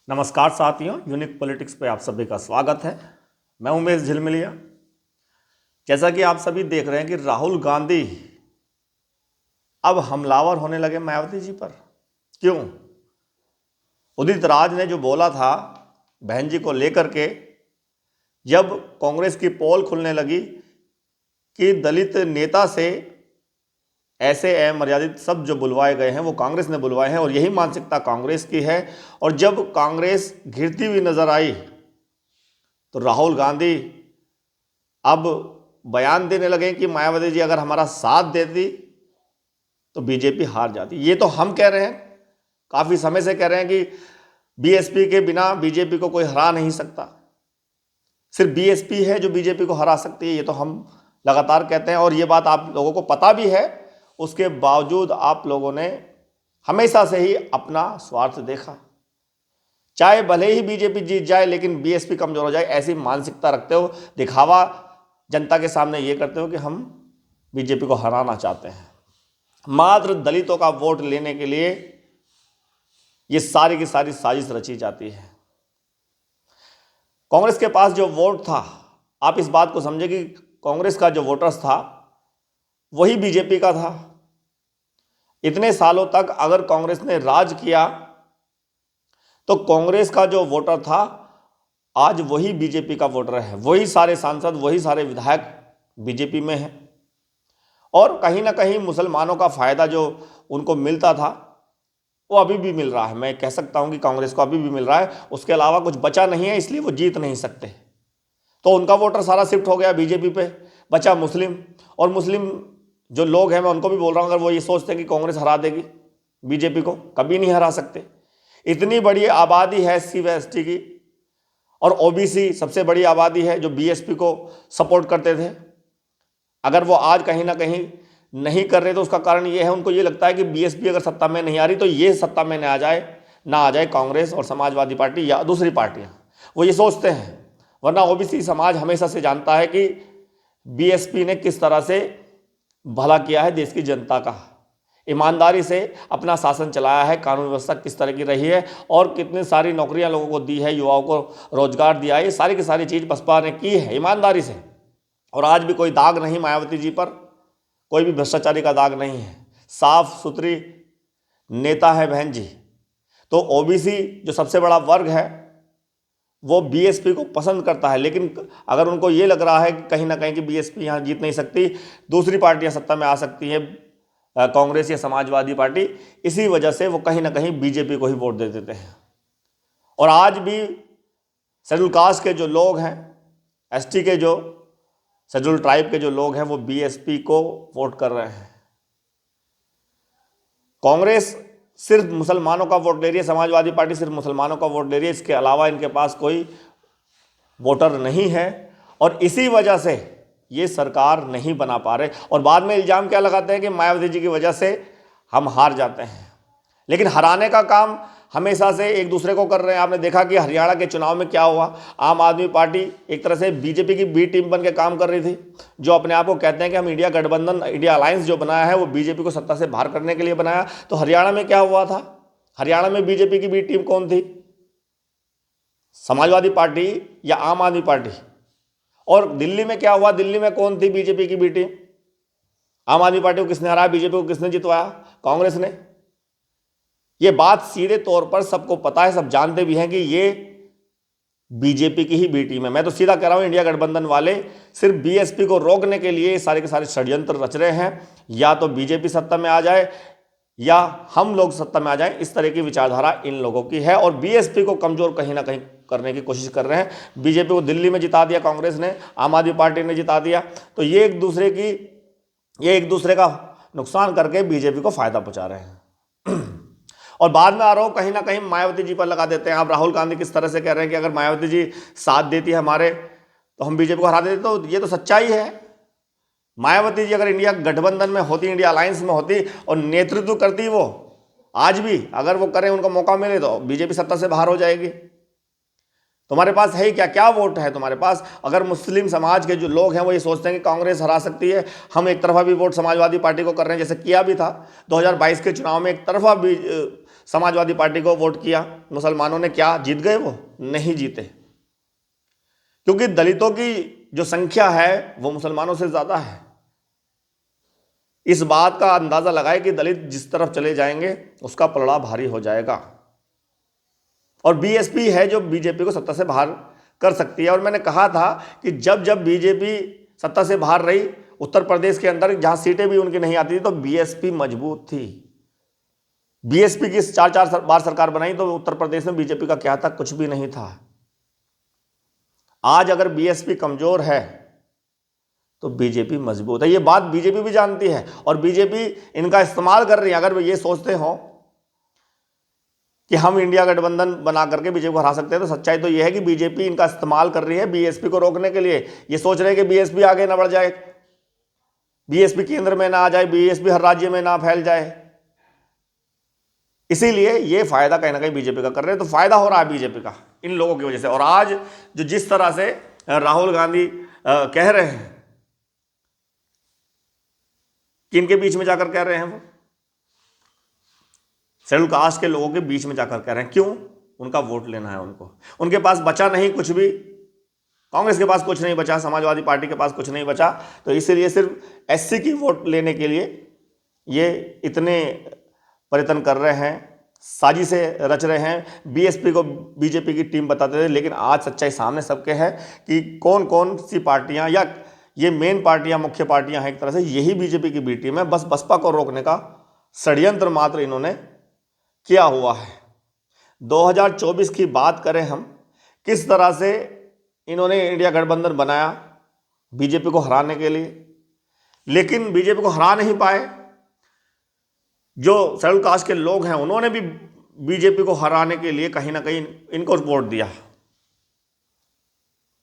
नमस्कार साथियों, unique politics पे आप सभी का स्वागत है। मैं उमेश झिलमिलिया। जैसा कि आप सभी देख रहे हैं कि राहुल गांधी अब हमलावर होने लगे मायावती जी पर। क्यों? उदित राज ने जो बोला था बहन जी को लेकर के, जब कांग्रेस की पोल खुलने लगी कि दलित नेता से ऐसे मर्यादित शब्द जो बुलवाए गए हैं वो कांग्रेस ने बुलवाए हैं और यही मानसिकता कांग्रेस की है। और जब कांग्रेस गिरती हुई नजर आई तो राहुल गांधी अब बयान देने लगे कि मायावती जी अगर हमारा साथ देती तो बीजेपी हार जाती। ये तो हम कह रहे हैं, काफ़ी समय से कह रहे हैं कि बीएसपी के बिना बीजेपी को कोई हरा नहीं सकता, सिर्फ बीएसपी है जो बीजेपी को हरा सकती है। ये तो हम लगातार कहते हैं और ये बात आप लोगों को पता भी है। उसके बावजूद आप लोगों ने हमेशा से ही अपना स्वार्थ देखा। चाहे भले ही बीजेपी जीत जाए लेकिन बीएसपी कमजोर हो जाए, ऐसी मानसिकता रखते हो, दिखावा जनता के सामने ये करते हो कि हम बीजेपी को हराना चाहते हैं। मात्र दलितों का वोट लेने के लिए ये सारी की सारी साजिश रची जाती है। कांग्रेस के पास जो वोट था, आप इस बात को समझे कि कांग्रेस का जो वोटर्स था वही बीजेपी का था। इतने सालों तक अगर कांग्रेस ने राज किया तो कांग्रेस का जो वोटर था आज वही बीजेपी का वोटर है। वही सारे सांसद, वही सारे विधायक बीजेपी में हैं। और कहीं ना कहीं मुसलमानों का फायदा जो उनको मिलता था वो अभी भी मिल रहा है। मैं कह सकता हूं कि कांग्रेस को अभी भी मिल रहा है, उसके अलावा कुछ बचा नहीं है, इसलिए वो जीत नहीं सकते। तो उनका वोटर सारा शिफ्ट हो गया बीजेपी पे, बचा मुस्लिम। और मुस्लिम जो लोग हैं, मैं उनको भी बोल रहा हूं, अगर वो ये सोचते हैं कि कांग्रेस हरा देगी बीजेपी को, कभी नहीं हरा सकते। इतनी बड़ी आबादी है एससी व एसटी की, और ओबीसी सबसे बड़ी आबादी है जो बीएसपी को सपोर्ट करते थे। अगर वो आज कहीं ना कहीं नहीं कर रहे तो उसका कारण ये है, उनको ये लगता है कि बीएसपी अगर सत्ता में नहीं आ रही तो ये सत्ता में ना आ जाए कांग्रेस और समाजवादी पार्टी या दूसरी पार्टियां। वो ये सोचते हैं। वरना ओबीसी समाज हमेशा से जानता है कि बीएसपी ने किस तरह से भला किया है देश की जनता का, ईमानदारी से अपना शासन चलाया है, कानून व्यवस्था किस तरह की रही है और कितनी सारी नौकरियां लोगों को दी है, युवाओं को रोजगार दिया है। ये सारी की सारी चीज़ बसपा ने की है ईमानदारी से। और आज भी कोई दाग नहीं मायावती जी पर, कोई भी भ्रष्टाचारी का दाग नहीं है। साफ सुथरी नेता है बहन जी। तो ओबीसी जो सबसे बड़ा वर्ग है वो बीएसपी को पसंद करता है। लेकिन अगर उनको ये लग रहा है कि कहीं ना कहीं कि बीएसपी यहाँ जीत नहीं सकती, दूसरी पार्टियां सत्ता में आ सकती हैं, कांग्रेस या समाजवादी पार्टी, इसी वजह से वो कहीं ना कहीं बीजेपी को ही वोट दे देते हैं। और आज भी शेड्यूल कास्ट के जो लोग हैं, एसटी के जो शेड्यूल ट्राइब के जो लोग हैं, वो बीएसपी को वोट कर रहे हैं। कांग्रेस सिर्फ मुसलमानों का वोट ले रही है, समाजवादी पार्टी सिर्फ मुसलमानों का वोट ले रही है, इसके अलावा इनके पास कोई वोटर नहीं है। और इसी वजह से ये सरकार नहीं बना पा रहे। और बाद में इल्ज़ाम क्या लगाते हैं कि मायावती जी की वजह से हम हार जाते हैं। लेकिन हराने का काम हमेशा से एक दूसरे को कर रहे हैं। आपने देखा कि हरियाणा के चुनाव में क्या हुआ। आम आदमी पार्टी एक तरह से बीजेपी की बी टीम बन के काम कर रही थी, जो अपने आप को कहते हैं कि हम इंडिया गठबंधन, इंडिया अलायंस जो बनाया है वो बीजेपी को सत्ता से बाहर करने के लिए बनाया। तो हरियाणा में क्या हुआ था? हरियाणा में बीजेपी की बी टीम कौन थी? समाजवादी पार्टी या आम आदमी पार्टी। और दिल्ली में क्या हुआ? दिल्ली में कौन थी बीजेपी की बी टीम? आम आदमी पार्टी को किसने हराया? बीजेपी को किसने जितवाया? कांग्रेस ने। ये बात सीधे तौर पर सबको पता है, सब जानते भी हैं कि ये बीजेपी की ही बी टीम है। मैं तो सीधा कह रहा हूं, इंडिया गठबंधन वाले सिर्फ बीएसपी को रोकने के लिए सारे के सारे षड्यंत्र रच रहे हैं। या तो बीजेपी सत्ता में आ जाए या हम लोग सत्ता में आ जाए, इस तरह की विचारधारा इन लोगों की है। और बीएसपी को कमजोर कहीं ना कहीं करने की कोशिश कर रहे हैं। बीजेपी को दिल्ली में जिता दिया कांग्रेस ने, आम आदमी पार्टी ने जिता दिया। तो ये एक दूसरे का नुकसान करके बीजेपी को फायदा पहुंचा रहे हैं। और बाद में आरोप कहीं ना कहीं मायावती जी पर लगा देते हैं। आप राहुल गांधी किस तरह से कह रहे हैं कि अगर मायावती जी साथ देती है हमारे तो हम बीजेपी को हरा देते। तो ये तो सच्चाई है। मायावती जी अगर इंडिया गठबंधन में होती, इंडिया अलायंस में होती और नेतृत्व करती, वो आज भी अगर वो करें, उनको मौका मिले तो बीजेपी सत्ता से बाहर हो जाएगी। तुम्हारे पास है क्या? क्या वोट है तुम्हारे पास? अगर मुस्लिम समाज के जो लोग हैं वो ये सोचते हैं कि कांग्रेस हरा सकती है, हम एक तरफा भी वोट समाजवादी पार्टी को कर रहे हैं, जैसे किया भी था 2022 के चुनाव में, एक तरफा भी समाजवादी पार्टी को वोट किया मुसलमानों ने, क्या जीत गए? वो नहीं जीते, क्योंकि दलितों की जो संख्या है वो मुसलमानों से ज्यादा है। इस बात का अंदाजा लगाए कि दलित जिस तरफ चले जाएंगे उसका पलड़ा भारी हो जाएगा। और बीएसपी है जो बीजेपी को सत्ता से बाहर कर सकती है। और मैंने कहा था कि जब जब बीजेपी सत्ता से बाहर रही, उत्तर प्रदेश के अंदर जहां सीटें भी उनकी नहीं आती थी, तो बीएसपी मजबूत थी। बीएसपी की 4-4 बार सरकार बनाई तो उत्तर प्रदेश में बीजेपी का क्या था? कुछ भी नहीं था। आज अगर बीएसपी कमजोर है तो बीजेपी मजबूत है। ये बात बीजेपी भी जानती है और बीजेपी इनका इस्तेमाल कर रही है। अगर वो ये सोचते हो कि हम इंडिया गठबंधन बना करके बीजेपी को हरा सकते हैं, तो सच्चाई तो यह है कि बीजेपी इनका इस्तेमाल कर रही है बीएसपी को रोकने के लिए। ये सोच रहे हैं कि बीएसपी आगे ना बढ़ जाए, बीएसपी केंद्र में ना आ जाए, बीएसपी हर राज्य में ना फैल जाए। इसीलिए ये फायदा कहीं ना कहीं बीजेपी का कर रहे हैं। तो फायदा हो रहा है बीजेपी का इन लोगों की वजह से। और आज जो जिस तरह से राहुल गांधी कह रहे हैं, किनके बीच में जाकर कह रहे हैं? वो शेड्यूल कास्ट के लोगों के बीच में जाकर कह रहे हैं। क्यों? उनका वोट लेना है उनको। उनके पास बचा नहीं कुछ भी, कांग्रेस के पास कुछ नहीं बचा, समाजवादी पार्टी के पास कुछ नहीं बचा, तो इसीलिए सिर्फ एससी की वोट लेने के लिए ये इतने प्रयत्न कर रहे हैं, साजिशें रच रहे हैं। बीएसपी को बीजेपी की टीम बताते थे, लेकिन आज सच्चाई सामने सबके है कि कौन कौन सी पार्टियां, या ये मेन पार्टियां, मुख्य पार्टियां हैं एक तरह से, यही बीजेपी की बी टीम है। बस बसपा को रोकने का षड्यंत्र मात्र इन्होंने किया हुआ है। 2024 की बात करें हम, किस तरह से इन्होंने इंडिया गठबंधन बनाया बीजेपी को हराने के लिए, लेकिन बीजेपी को हरा नहीं पाए। जो शेड्यूल कास्ट के लोग हैं उन्होंने भी बीजेपी को हराने के लिए कहीं ना कहीं इनको वोट दिया।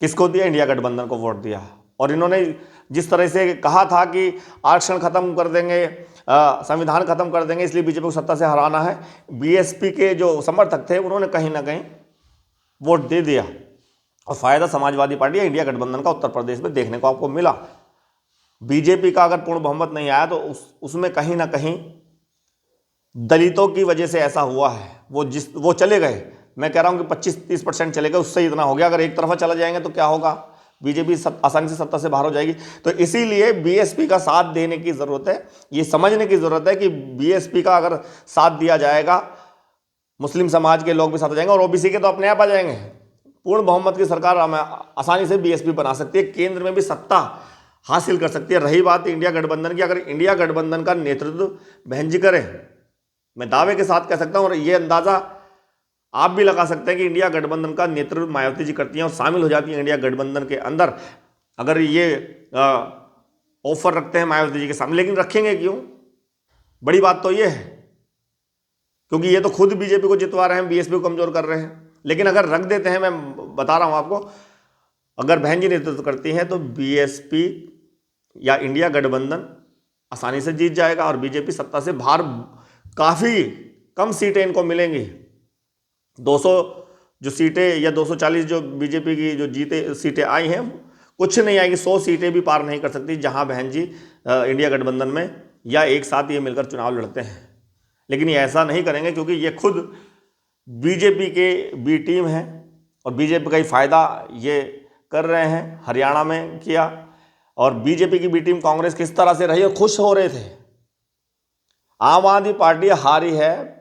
किसको दिया? इंडिया गठबंधन को वोट दिया। और इन्होंने जिस तरह से कहा था कि आरक्षण खत्म कर देंगे, संविधान खत्म कर देंगे, इसलिए बीजेपी को सत्ता से हराना है, बीएसपी के जो समर्थक थे उन्होंने कहीं ना कहीं वोट दे दिया। और फायदा समाजवादी पार्टी या इंडिया गठबंधन का उत्तर प्रदेश में देखने को आपको मिला। बीजेपी का अगर पूर्ण बहुमत नहीं आया तो उसमें कहीं ना कहीं दलितों की वजह से ऐसा हुआ है। वो चले गए, मैं कह रहा हूं कि 25-30% चले गए, उससे इतना हो गया। अगर एक तरफा चला जाएंगे तो क्या होगा? बीजेपी आसानी से सत्ता से बाहर हो जाएगी। तो इसीलिए बीएसपी का साथ देने की जरूरत है। ये समझने की जरूरत है कि बीएसपी का अगर साथ दिया जाएगा, मुस्लिम समाज के लोग भी साथ हो जाएंगे और ओबीसी के तो अपने आप आ जाएंगे। पूर्ण बहुमत की सरकार आसानी से बीएसपी बना सकती है, केंद्र में भी सत्ता हासिल कर सकती है। रही बात इंडिया गठबंधन की, अगर इंडिया गठबंधन का नेतृत्व बहन जी करें, मैं दावे के साथ कह सकता हूं और ये अंदाजा आप भी लगा सकते हैं कि इंडिया गठबंधन का नेतृत्व मायावती जी करती हैं और शामिल हो जाती हैं इंडिया गठबंधन के अंदर। अगर ये ऑफर रखते हैं मायावती जी के सामने, लेकिन रखेंगे क्यों? बड़ी बात तो ये है, क्योंकि ये तो खुद बीजेपी को जितवा रहे हैं, बीएसपी को कमजोर कर रहे हैं। लेकिन अगर रख देते हैं, मैं बता रहा हूं आपको, अगर बहन जी नेतृत्व करती हैं तो बीएसपी या इंडिया गठबंधन आसानी से जीत जाएगा और बीजेपी सत्ता से बाहर, काफी कम सीटें इनको मिलेंगी। 200 जो सीटें या 240 जो बीजेपी की जो जीते सीटें आई हैं, कुछ नहीं आएगी, 100 सीटें भी पार नहीं कर सकती जहां बहन जी इंडिया गठबंधन में या एक साथ ये मिलकर चुनाव लड़ते हैं। लेकिन ये ऐसा नहीं करेंगे क्योंकि ये खुद बीजेपी के बी टीम है और बीजेपी का ही फायदा ये कर रहे हैं। हरियाणा में किया, और बीजेपी की बी टीम कांग्रेस किस तरह से रही और खुश हो रहे थे। आम आदमी पार्टी हारी है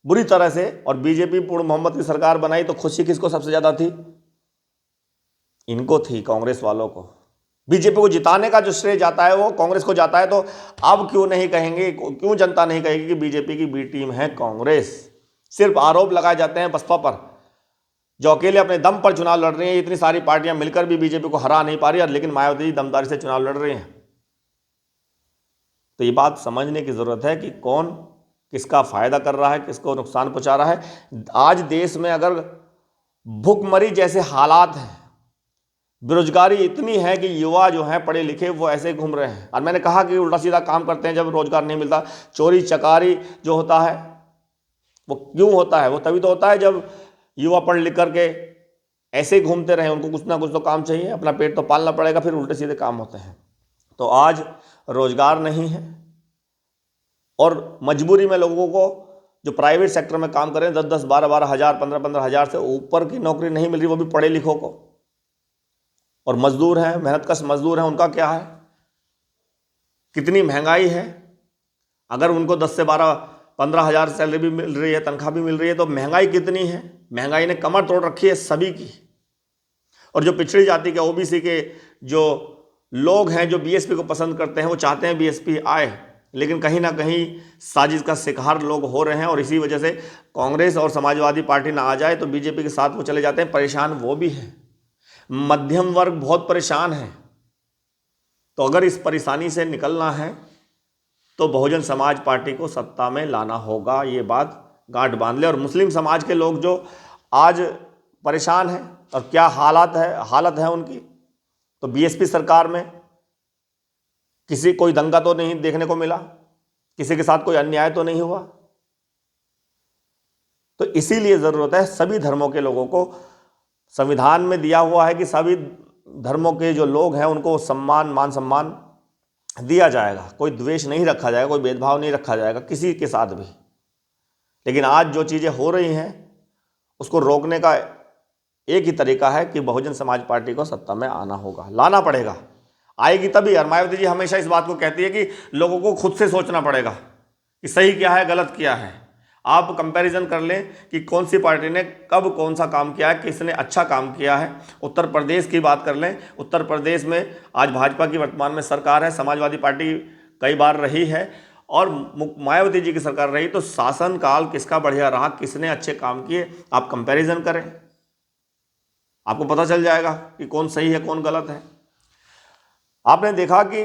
बुरी तरह से और बीजेपी पूर्ण बहुमत की सरकार बनाई, तो खुशी किसको सबसे ज्यादा थी? इनको थी, कांग्रेस वालों को। बीजेपी को जिताने का जो श्रेय जाता है वो कांग्रेस को जाता है। तो अब क्यों नहीं कहेंगे, क्यों जनता नहीं कहेगी कि बीजेपी की बी टीम है कांग्रेस? सिर्फ आरोप लगाए जाते हैं बसपा पर, जो अकेले अपने दम पर चुनाव लड़ रही है। इतनी सारी पार्टियां मिलकर भी बीजेपी को हरा नहीं पा रही, लेकिन मायावती जी दमदारी से चुनाव लड़ रही हैं। तो ये बात समझने की जरूरत है कि कौन किसका फायदा कर रहा है, किसको नुकसान पहुंचा रहा है। आज देश में अगर भुखमरी जैसे हालात हैं, बेरोजगारी इतनी है कि युवा जो हैं पढ़े लिखे वो ऐसे घूम रहे हैं। और मैंने कहा कि उल्टा सीधा काम करते हैं जब रोजगार नहीं मिलता। चोरी चकारी जो होता है वो क्यों होता है? वो तभी तो होता है जब युवा पढ़ लिख करके ऐसे ही घूमते रहे। उनको कुछ ना कुछ तो काम चाहिए, अपना पेट तो पालना पड़ेगा, फिर उल्टे सीधे काम होते हैं। तो आज रोजगार नहीं है और मजबूरी में लोगों को जो प्राइवेट सेक्टर में काम कर रहे हैं 10-10, 12-12 हज़ार, 15-15 हज़ार से ऊपर की नौकरी नहीं मिल रही, वो भी पढ़े लिखों को। और मजदूर हैं, मेहनतकश मजदूर हैं, उनका क्या है? कितनी महंगाई है। अगर उनको 10 से 12-15 हज़ार सैलरी भी मिल रही है, तनख्वाह भी मिल रही है, तो महंगाई कितनी है। महंगाई ने कमर तोड़ रखी है सभी की। और जो पिछड़ी जाति के ओबीसी के जो लोग हैं, जो बीएसपी को पसंद करते हैं, वो चाहते हैं बीएसपी आए, लेकिन कहीं ना कहीं साजिश का शिकार लोग हो रहे हैं। और इसी वजह से कांग्रेस और समाजवादी पार्टी ना आ जाए तो बीजेपी के साथ वो चले जाते हैं। परेशान वो भी है, मध्यम वर्ग बहुत परेशान है। तो अगर इस परेशानी से निकलना है तो बहुजन समाज पार्टी को सत्ता में लाना होगा, ये बात गांठ बांध ले। और मुस्लिम समाज के लोग जो आज परेशान हैं, और क्या हालत है उनकी, तो बीएसपी सरकार में कोई दंगा तो नहीं देखने को मिला, किसी के साथ कोई अन्याय तो नहीं हुआ। तो इसीलिए जरूरत है सभी धर्मों के लोगों को, संविधान में दिया हुआ है कि सभी धर्मों के जो लोग हैं उनको मान सम्मान दिया जाएगा, कोई द्वेष नहीं रखा जाएगा, कोई भेदभाव नहीं रखा जाएगा किसी के साथ भी। लेकिन आज जो चीज़ें हो रही हैं उसको रोकने का एक ही तरीका है कि बहुजन समाज पार्टी को सत्ता में आना होगा, लाना पड़ेगा। आएगी तभी। और मायावती जी हमेशा इस बात को कहती है कि लोगों को खुद से सोचना पड़ेगा कि सही क्या है, गलत क्या है। आप कंपैरिजन कर लें कि कौन सी पार्टी ने कब कौन सा काम किया है, किसने अच्छा काम किया है। उत्तर प्रदेश की बात कर लें, उत्तर प्रदेश में आज भाजपा की वर्तमान में सरकार है, समाजवादी पार्टी कई बार रही है और मायावती जी की सरकार रही, तो शासनकाल किसका बढ़िया रहा, किसने अच्छे काम किए, आप कंपैरिजन करें, आपको पता चल जाएगा कि कौन सही है कौन गलत है। आपने देखा कि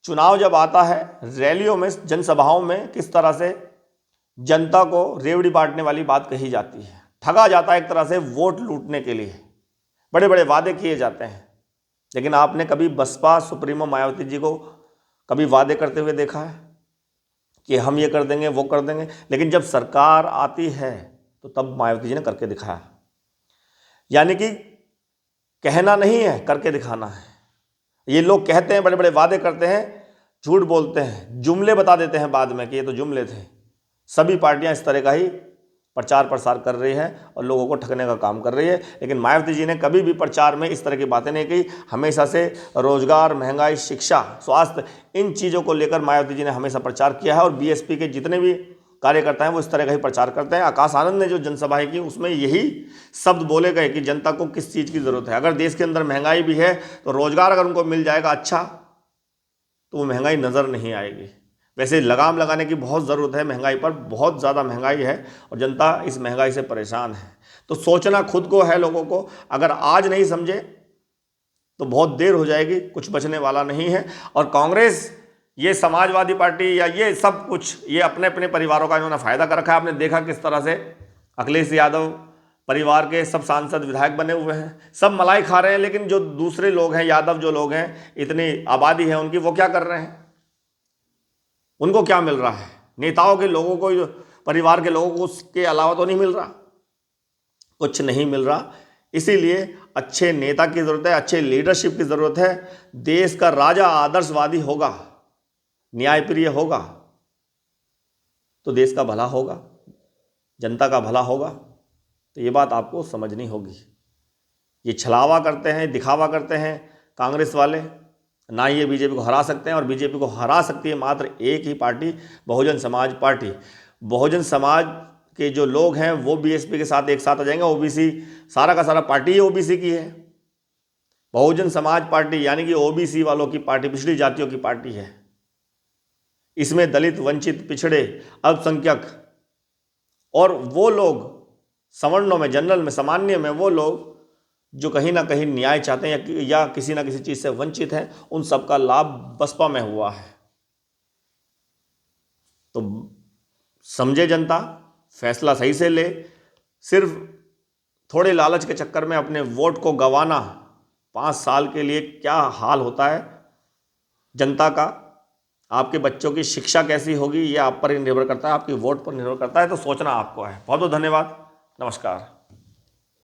चुनाव जब आता है, रैलियों में, जनसभाओं में किस तरह से जनता को रेवड़ी बांटने वाली बात कही जाती है, ठगा जाता है एक तरह से वोट लूटने के लिए, बड़े बड़े वादे किए जाते हैं। लेकिन आपने कभी बसपा सुप्रीमो मायावती जी को कभी वादे करते हुए देखा है कि हम ये कर देंगे वो कर देंगे? लेकिन जब सरकार आती है तो तब मायावती जी ने करके दिखाया। यानी कि कहना नहीं है, करके दिखाना है। ये लोग कहते हैं, बड़े बड़े वादे करते हैं, झूठ बोलते हैं, जुमले बता देते हैं बाद में कि ये तो जुमले थे। सभी पार्टियां इस तरह का ही प्रचार प्रसार कर रही है और लोगों को ठगने का काम कर रही है। लेकिन मायावती जी ने कभी भी प्रचार में इस तरह की बातें नहीं की। हमेशा से रोजगार, महंगाई, शिक्षा, स्वास्थ्य, इन चीज़ों को लेकर मायावती जी ने हमेशा प्रचार किया है। और बीएसपी के जितने भी कार्यकर्ता हैं वो इस तरह का ही प्रचार करते हैं। आकाश आनंद ने जो जनसभाएं की उसमें यही शब्द बोले गए कि जनता को किस चीज़ की ज़रूरत है। अगर देश के अंदर महंगाई भी है तो रोजगार अगर उनको मिल जाएगा अच्छा, तो वो महंगाई नज़र नहीं आएगी। वैसे लगाम लगाने की बहुत ज़रूरत है महंगाई पर, बहुत ज़्यादा महंगाई है और जनता इस महंगाई से परेशान है। तो सोचना खुद को है लोगों को। अगर आज नहीं समझे तो बहुत देर हो जाएगी, कुछ बचने वाला नहीं है। और कांग्रेस, ये समाजवादी पार्टी या ये सब कुछ, ये अपने अपने परिवारों का इन्होंने फ़ायदा कर रखा है। आपने देखा किस तरह से अखिलेश यादव परिवार के सब सांसद विधायक बने हुए हैं, सब मलाई खा रहे हैं। लेकिन जो दूसरे लोग हैं, यादव जो लोग हैं, इतनी आबादी है उनकी, वो क्या कर रहे हैं? उनको क्या मिल रहा है? नेताओं के लोगों को, परिवार के लोगों को उसके अलावा तो नहीं मिल रहा, कुछ नहीं मिल रहा। इसीलिए अच्छे नेता की ज़रूरत है, अच्छे लीडरशिप की ज़रूरत है। देश का राजा आदर्शवादी होगा, न्यायप्रिय होगा, तो देश का भला होगा, जनता का भला होगा। तो ये बात आपको समझनी होगी। ये छलावा करते हैं, दिखावा करते हैं कांग्रेस वाले, ना ये बीजेपी को हरा सकते हैं। और बीजेपी को हरा सकती है मात्र एक ही पार्टी, बहुजन समाज पार्टी। बहुजन समाज के जो लोग हैं वो बीएसपी के साथ एक साथ आ जाएंगे। ओबीसी, सारा का सारा पार्टी ही ओबीसी की है। बहुजन समाज पार्टी यानी कि ओबीसी वालों की पार्टी, पिछड़ी जातियों की पार्टी है। इसमें दलित, वंचित, पिछड़े, अल्पसंख्यक और वो लोग सवर्णों में, जनरल में, सामान्य में, वो लोग जो कहीं ना कहीं न्याय चाहते हैं या किसी ना किसी चीज़ से वंचित हैं, उन सबका लाभ बसपा में हुआ है। तो समझे जनता, फैसला सही से ले। सिर्फ थोड़े लालच के चक्कर में अपने वोट को गंवाना, 5 साल के लिए क्या हाल होता है जनता का। आपके बच्चों की शिक्षा कैसी होगी ये आप पर ही निर्भर करता है, आपकी वोट पर निर्भर करता है। तो सोचना आपको है। बहुत बहुत धन्यवाद, नमस्कार।